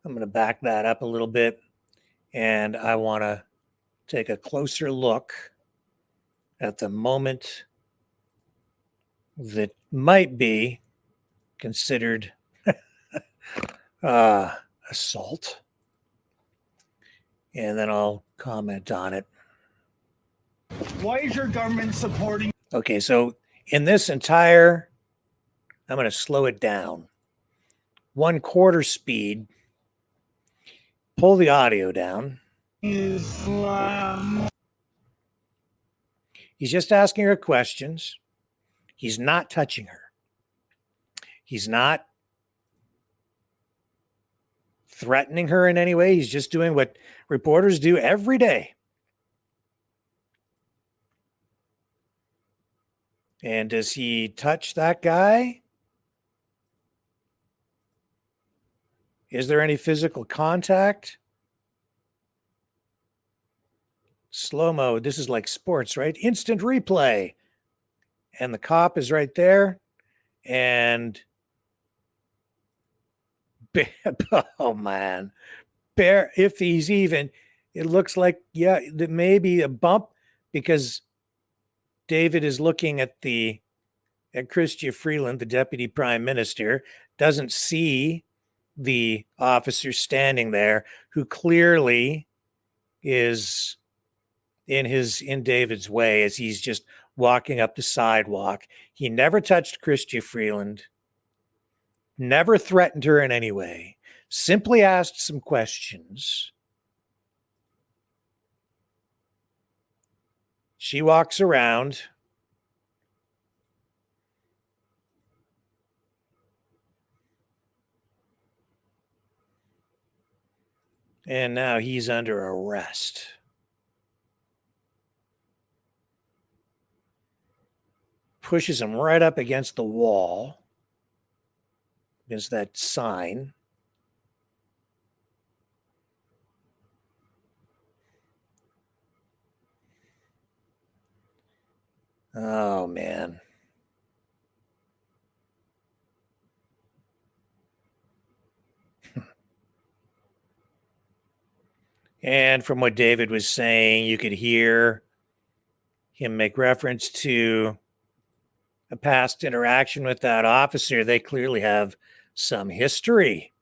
I'm going to back that up a little bit, and I want to take a closer look at the moment that might be considered uh, assault, and then I'll comment on it. Why is your government supporting? Okay, so in this entire, I'm going to slow it down. 1/4 speed. Pull the audio down. Islam. He's just asking her questions. He's not touching her. He's not threatening her in any way. He's just doing what reporters do every day. And does he touch that guy? Is there any physical contact? Slow mo. This is like sports, right? Instant replay. And the cop is right there. And oh man, if he's even, it looks like, yeah, maybe a bump because David is looking at Chrystia Freeland, the deputy prime minister, doesn't see the officer standing there who clearly is in David's way as he's just walking up the sidewalk. He never touched Chrystia Freeland, never threatened her in any way, simply asked some questions. She walks around. And now he's under arrest. Pushes him right up against the wall, against that sign. Oh, man. And from what David was saying, you could hear him make reference to a past interaction with that officer. They clearly have some history.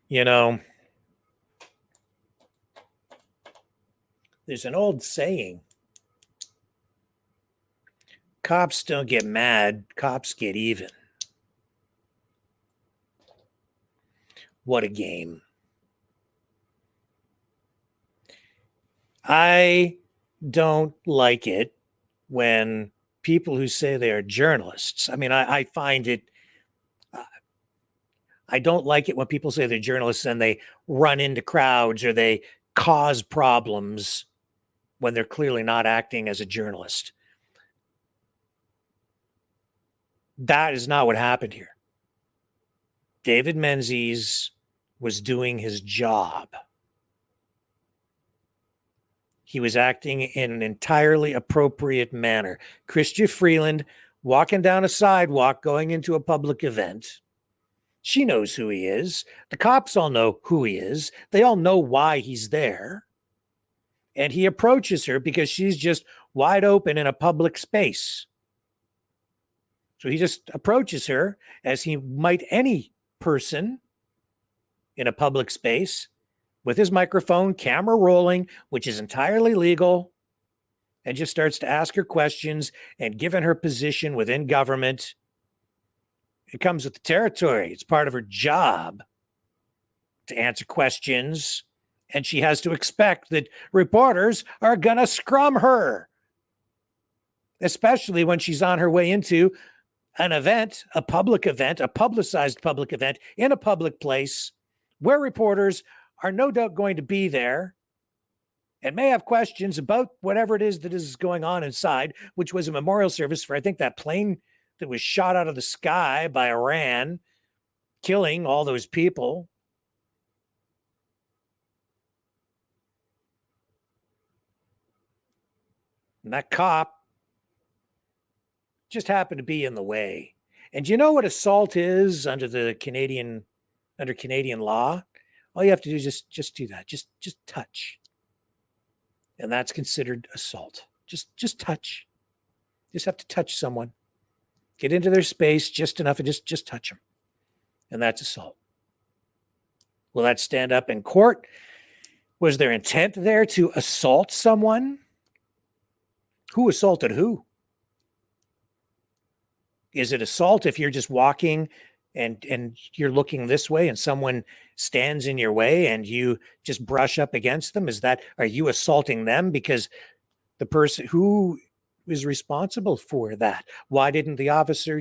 You know, there's an old saying, cops don't get mad, cops get even. What a game. I don't like it when people who say they are journalists, I mean, I find it, I don't like it when people say they're journalists and they run into crowds or they cause problems when they're clearly not acting as a journalist. That is not what happened here. David Menzies was doing his job. He was acting in an entirely appropriate manner. Chrystia Freeland walking down a sidewalk going into a public event. She knows who he is. The cops all know who he is. They all know why he's there. And he approaches her because she's just wide open in a public space. So he just approaches her as he might any person in a public space with his microphone, camera rolling, which is entirely legal, and just starts to ask her questions and given her position within government. It comes with the territory. It's part of her job to answer questions, and she has to expect that reporters are going to scrum her, especially when she's on her way into an event, a public event, a publicized public event in a public place where reporters are no doubt going to be there and may have questions about whatever it is that is going on inside, which was a memorial service for, I think, that plane that was shot out of the sky by Iran, killing all those people. And that cop just happened to be in the way. And you know what assault is under Canadian law? All you have to do is just do that. Just touch. And that's considered assault. Just touch. Just have to touch someone. Get into their space just enough and just touch them. And that's assault. Will that stand up in court? Was there intent there to assault someone? Who assaulted who? Is it assault if you're just walking and you're looking this way and someone stands in your way and you just brush up against them? Are you assaulting them because the person who is responsible for that? Why didn't the officer